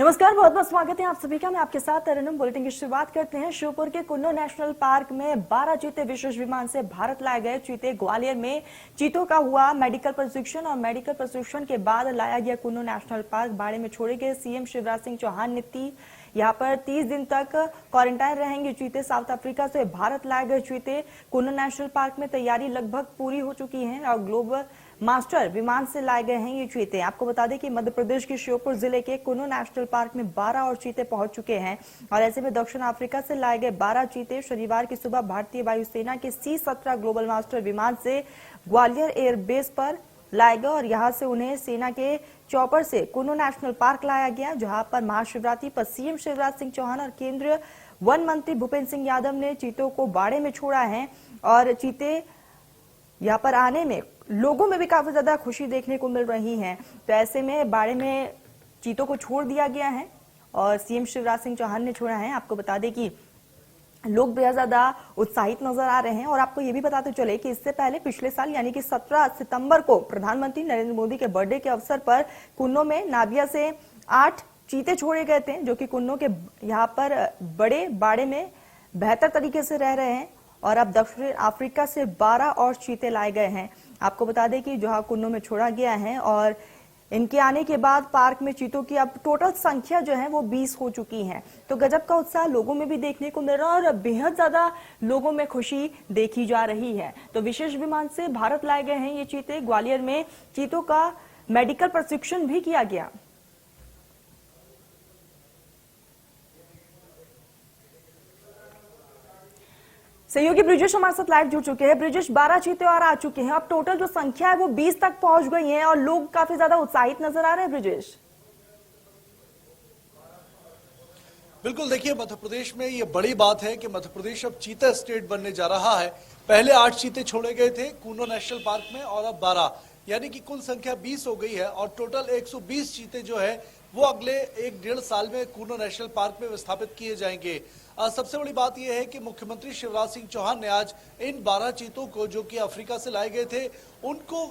नमस्कार, बहुत बहुत स्वागत है आप सभी का। मैं आपके साथ तरन्नुम। बुलेटिन की शुरुआत करते हैं। श्योपुर के कुन्नो नेशनल पार्क में 12 चीते विशेष विमान से भारत लाए गए। चीते ग्वालियर में चीतों का हुआ मेडिकल प्रशिक्षण और मेडिकल प्रशिक्षण के बाद लाया गया कुन्नो नेशनल पार्क। बाड़े में छोड़े गए। सीएम शिवराज सिंह चौहान ने यहाँ पर 30 दिन तक क्वारंटाइन रहेंगे चीते। साउथ अफ्रीका से भारत लाए गए चीते कुन्नो नेशनल पार्क में तैयारी लगभग पूरी हो चुकी है और ग्लोबल मास्टर विमान से लाए गए हैं ये चीते। आपको बता दें कि मध्य प्रदेश के श्योपुर जिले के कुन्नो नेशनल पार्क में 12 और चीते पहुंच चुके हैं और ऐसे में दक्षिण अफ्रीका से लाए गए 12 चीते शनिवार की सुबह भारतीय वायुसेना के C-17 ग्लोबल मास्टर विमान से ग्वालियर एयरबेस पर लाए गए और यहां से उन्हें सेना के चॉपर से कुन्नो नेशनल पार्क लाया गया, जहां पर महाशिवरात्रि पर सीएम शिवराज सिंह चौहान और केंद्रीय वन मंत्री भूपेंद्र सिंह यादव ने चीतों को बाड़े में छोड़ा है। और चीते यहाँ पर आने में लोगों में भी काफी ज्यादा खुशी देखने को मिल रही है। तो ऐसे में बाड़े में चीतों को छोड़ दिया गया है और सीएम शिवराज सिंह चौहान ने छोड़ा है। आपको बता दें कि लोग बेहद ज्यादा उत्साहित नजर आ रहे हैं और आपको ये भी बताते चले कि इससे पहले पिछले साल यानी कि 17 सितंबर को प्रधानमंत्री नरेंद्र मोदी के बर्थडे के अवसर पर कुन्नो में नाबिया से 8 चीते छोड़े गए थे, जो कि कुन्नो के यहाँ पर बड़े बाड़े में बेहतर तरीके से रह रहे हैं और अब दक्षिण अफ्रीका से 12 और चीते लाए गए हैं। आपको बता दें कि जहां कुन्नो में छोड़ा गया है और इनके आने के बाद पार्क में चीतों की अब टोटल संख्या जो है वो 20 हो चुकी है। तो गजब का उत्साह लोगों में भी देखने को मिल रहा है और बेहद ज्यादा लोगों में खुशी देखी जा रही है। तो विशेष विमान से भारत लाए गए हैं ये चीते। ग्वालियर में चीतों का मेडिकल प्रशिक्षण भी किया गया। सहयोगी ब्रिजेश हमारे साथ लाइव जुड़ चुके हैं। ब्रिजेश, 12 चीते और आ चुके हैं, अब टोटल जो संख्या है वो 20 तक पहुंच गई है और लोग काफी ज्यादा उत्साहित नजर आ रहे हैं। ब्रिजेश, बिल्कुल, देखिए मध्य प्रदेश में ये बड़ी बात है कि मध्य प्रदेश अब चीता स्टेट बनने जा रहा है। पहले 8 चीते छोड़े गए थे कुन्नो नेशनल पार्क में और अब 12, यानी कि कुल संख्या 20 हो गई है और टोटल 120 चीते जो है वो अगले 1-1.5 साल में कुन्नो नेशनल पार्क में विस्थापित किए जाएंगे। सबसे बड़ी बात यह है कि मुख्यमंत्री शिवराज सिंह चौहान ने आज इन 12 चीतों को जो कि अफ्रीका से लाए गए थे उनको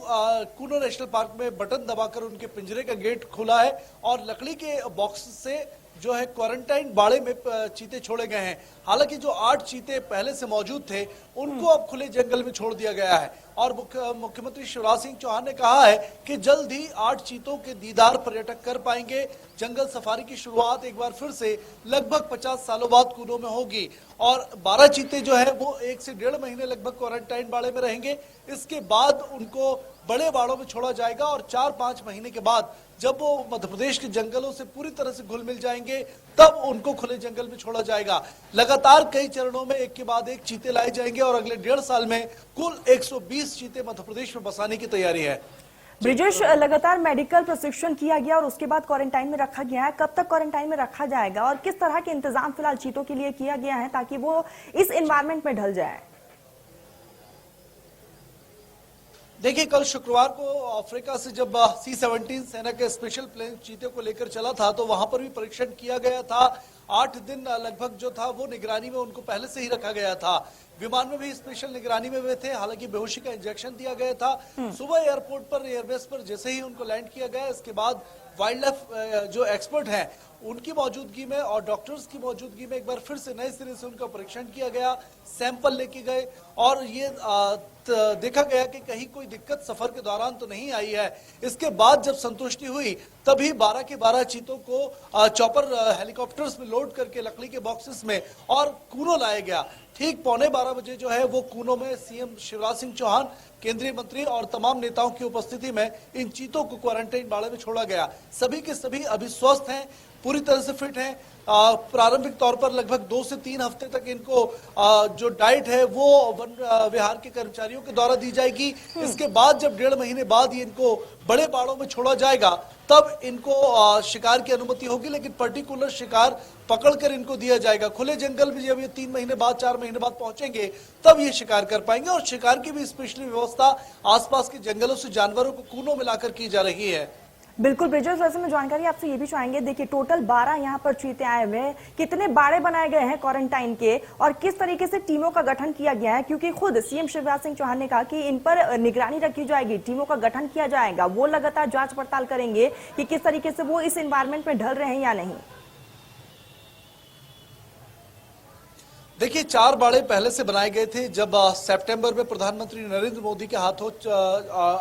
कुन्नो नेशनल पार्क में बटन दबाकर उनके पिंजरे का गेट खोला है और लकड़ी के बॉक्स से जो है क्वारंटाइन बाड़े में चीते छोड़े गए हैं। हालांकि जो 8 चीते पहले से मौजूद थे उनको अब खुले जंगल में छोड़ दिया गया है और मुख्यमंत्री शिवराज सिंह चौहान ने कहा है कि जल्द ही 8 चीतों के दीदार पर्यटक कर पाएंगे। जंगल सफारी की शुरुआत एक बार फिर से लगभग 50 सालों बाद कुन्नो में होगी और 12 चीते जो है वो 1 से 1.5 महीने लगभग क्वारंटाइन बाड़े में रहेंगे। इसके बाद उनको बड़े बाड़ों में छोड़ा जाएगा और 4-5 महीने के बाद जब वो मध्य प्रदेश के जंगलों से पूरी तरह से घुल मिल जाएंगे तब उनको खुले जंगल में छोड़ा जाएगा। लगातार कई चरणों में एक के बाद एक चीते लाए जाएंगे और अगले 1.5 साल में कुल 120 चीते मध्य प्रदेश में बसाने की तैयारी है। ब्रिजेश, लगातार मेडिकल प्रशिक्षण किया गया और उसके बाद क्वारंटाइन में रखा गया है। कब तक क्वारंटाइन में रखा जाएगा और किस तरह के इंतजाम फिलहाल चीतों के लिए किया गया है ताकि वो इस एनवायरमेंट में ढल जाए? देखिए, कल शुक्रवार को अफ्रीका से जब C-17 सेना के स्पेशल प्लेन चीते को लेकर चला था तो वहां पर भी परीक्षण किया गया था। 8 दिन लगभग जो था वो निगरानी में उनको पहले से ही रखा गया था। विमान में भी स्पेशल निगरानी में वे थे, हालांकि बेहोशी का इंजेक्शन दिया गया था। सुबह एयरपोर्ट पर एयरबेस पर जैसे ही उनको लैंड किया गया, इसके बाद वाइल्ड लाइफ जो एक्सपर्ट हैं उनकी मौजूदगी में और डॉक्टर्स की मौजूदगी में एक बार फिर से नए सिरे से उनका परीक्षण किया गया, सैंपल लेके गए और ये देखा गया कि कहीं कोई दिक्कत सफर के दौरान तो नहीं आई है। इसके बाद जब संतुष्टि हुई तभी 12 के 12 चीतों को चॉपर हेलीकॉप्टर्स में लोड करके लकड़ी के बॉक्सेस में और कुन्नो लाया गया। ठीक 11:15 बजे जो है वो कुन्नो में सीएम शिवराज सिंह चौहान, केंद्रीय मंत्री और तमाम नेताओं की उपस्थिति में इन चीतों को क्वारंटाइन बाड़े में छोड़ा गया। सभी के सभी अभी स्वस्थ हैं, पूरी तरह से फिट हैं। प्रारंभिक तौर पर लगभग 2 से 3 हफ्ते तक इनको जो डाइट है वो वन विहार के कर्मचारियों के द्वारा दी जाएगी। इसके बाद जब 1.5 महीने बाद ये इनको बड़े बाड़ों में छोड़ा जाएगा तब इनको शिकार की अनुमति होगी, लेकिन पर्टिकुलर शिकार पकड़कर इनको दिया जाएगा। खुले जंगल में जब ये 3 महीने बाद 4 महीने बाद पहुंचेंगे तब ये शिकार कर पाएंगे और शिकार की भी स्पेशली व्यवस्था आसपास के जंगलों से जानवरों को कुन्नो में लाकर की जा रही है। बिल्कुल ब्रिजेश, वैसे में जानकारी आपसे ये भी चाहेंगे। देखिए टोटल 12 यहाँ पर चीते आए हुए हैं, कितने बाड़े बनाए गए हैं क्वारंटाइन के और किस तरीके से टीमों का गठन किया गया है, क्योंकि खुद सीएम शिवराज सिंह चौहान ने कहा कि इन पर निगरानी रखी जाएगी, टीमों का गठन किया जाएगा, वो लगातार जांच पड़ताल करेंगे कि किस तरीके से वो इस एनवायरमेंट में ढल रहे हैं या नहीं। देखिए 4 बाड़े पहले से बनाए गए थे। जब सितंबर में प्रधानमंत्री नरेंद्र मोदी के हाथों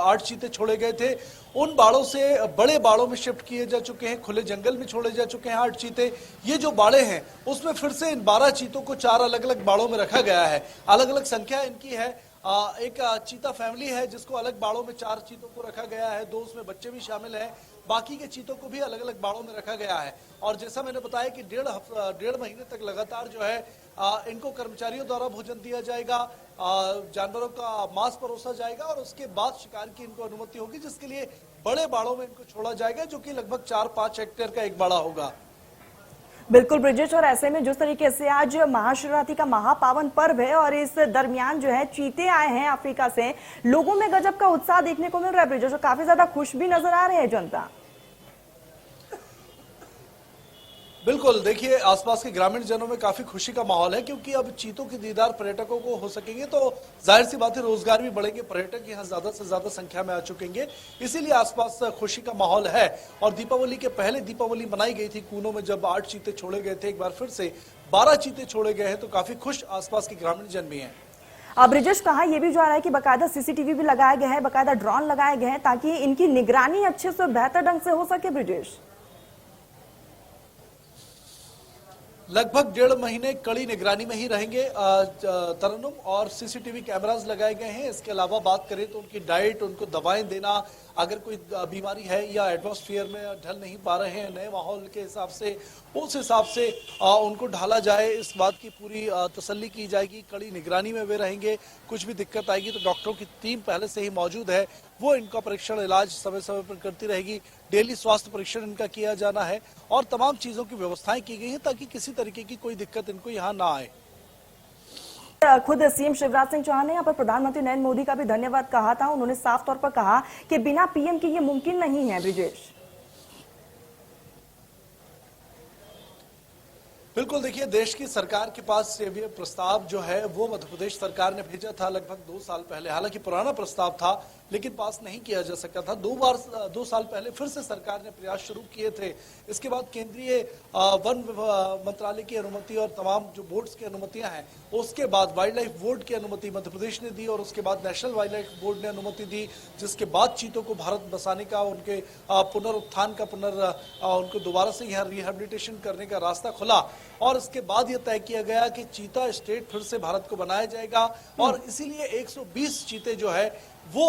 8 चीते छोड़े गए थे, उन बाड़ों से बड़े बाड़ों में शिफ्ट किए जा चुके हैं, खुले जंगल में छोड़े जा चुके हैं 8 चीते। ये जो बाड़े हैं उसमें फिर से इन 12 चीतों को 4 अलग अलग बाड़ों में रखा गया है। अलग अलग संख्या इनकी है। एक चीता फैमिली है जिसको अलग बाड़ों में 4 चीतों को रखा गया है, 2 उसमें बच्चे भी शामिल हैं। बाकी के चीतों को भी अलग अलग बाड़ों में रखा गया है। और जैसा मैंने बताया कि 1.5 महीने तक लगातार जो है इनको कर्मचारियों द्वारा भोजन दिया जाएगा, जानवरों का मांस परोसा जाएगा और उसके बाद शिकार की इनको अनुमति होगी, जिसके लिए बड़े बाड़ों में इनको छोड़ा जाएगा, जो कि लगभग 4-5 हेक्टेयर का एक बाड़ा होगा। बिल्कुल ब्रिजेश, और ऐसे में जिस तरीके से आज महाशिवरात्रि का महापावन पर्व है और इस दरमियान जो है चीते आए हैं अफ्रीका से, लोगों में गजब का उत्साह देखने को मिल रहा है ब्रिजेश, और काफी ज्यादा खुश भी नजर आ रहे हैं जनता। बिल्कुल, देखिए आसपास के ग्रामीण जनों में काफी खुशी का माहौल है, क्योंकि अब चीतों के दीदार पर्यटकों को हो सकेंगे तो जाहिर सी बात है रोजगार भी बढ़ेंगे, पर्यटक यहाँ ज्यादा से ज्यादा संख्या में आ चुकेंगे, इसीलिए आसपास खुशी का माहौल है। और दीपावली के पहले दीपावली मनाई गई थी कूनो में, जब 8 चीते छोड़े गए थे, एक बार फिर से 12 चीते छोड़े गए हैं, तो काफी खुश आसपास के ग्रामीण जन भी हैं। अब ब्रिजेश कहा यह भी जा रहा है कि बकायदा सीसीटीवी भी लगाए गए हैं, बकायदा ड्रोन लगाए गए हैं, ताकि इनकी निगरानी अच्छे से बेहतर ढंग से हो सके ब्रिजेश। लगभग 1.5 महीने कड़ी निगरानी में ही रहेंगे तरन्नुम, और सीसीटीवी कैमरास लगाए गए हैं। इसके अलावा बात करें तो उनकी डाइट, उनको दवाएं देना, अगर कोई बीमारी है या एटमॉस्फेयर में ढल नहीं पा रहे हैं नए माहौल के हिसाब से, उस हिसाब से उनको ढाला जाए, इस बात की पूरी तसल्ली की जाएगी। कड़ी निगरानी में वे रहेंगे, कुछ भी दिक्कत आएगी तो डॉक्टरों की टीम पहले से ही मौजूद है, वो इनका परीक्षण इलाज समय समय पर करती रहेगी। डेली स्वास्थ्य परीक्षण इनका किया जाना है और तमाम चीजों की व्यवस्थाएं की गई हैं ताकि किसी तरीके की कोई दिक्कत इनको यहाँ ना आए। खुद सीएम शिवराज सिंह चौहान ने यहाँ पर प्रधानमंत्री नरेंद्र मोदी का भी धन्यवाद कहा था। उन्होंने साफ तौर पर कहा कि बिना पीएम के ये मुमकिन नहीं है ब्रिजेश। बिल्कुल, देखिए देश की सरकार के पास ये प्रस्ताव जो है वो मध्य प्रदेश सरकार ने भेजा था लगभग 2 साल पहले। हालांकि पुराना प्रस्ताव था लेकिन पास नहीं किया जा सका था। 2 साल पहले फिर से सरकार ने प्रयास शुरू किए थे। इसके बाद केंद्रीय वन मंत्रालय की अनुमति और तमाम जो बोर्ड्स की अनुमतियां हैं, उसके बाद वाइल्ड लाइफ बोर्ड की अनुमति मध्य प्रदेश ने दी और उसके बाद नेशनल वाइल्ड लाइफ बोर्ड ने अनुमति दी, जिसके बाद चीतों को भारत बसाने का, उनके पुनरुत्थान का, उनको दोबारा से यहाँ रिहेबिलिटेशन करने का रास्ता खुला। और इसके बाद यह तय किया गया कि चीता स्टेट फिर से भारत को बनाया जाएगा और इसीलिए 120 चीते जो है वो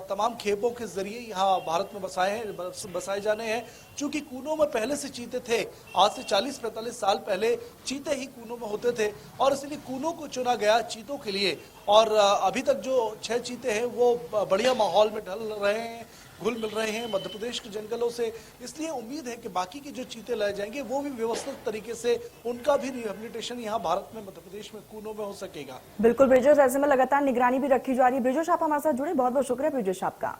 तमाम खेपों के जरिए यहाँ भारत में बसाए जाने हैं। चूंकि कूनो में पहले से चीते थे, आज से 40-45 साल पहले चीते ही कूनो में होते थे और इसलिए कूनो को चुना गया चीतों के लिए। और अभी तक जो 6 चीते हैं वो बढ़िया माहौल में ढल रहे हैं, घुल मिल रहे हैं मध्य प्रदेश के जंगलों से। इसलिए उम्मीद है कि बाकी के जो चीते लाए जाएंगे वो भी व्यवस्थित तरीके से उनका भी रिहेबिलिटेशन यहाँ भारत में, मध्य प्रदेश में कूनो में हो सकेगा। बिल्कुल ब्रिजेश, ऐसे में लगातार निगरानी भी रखी जा रही है। ब्रिजेश, आप हमारे साथ जुड़े, बहुत बहुत शुक्रिया ब्रिजेश आपका।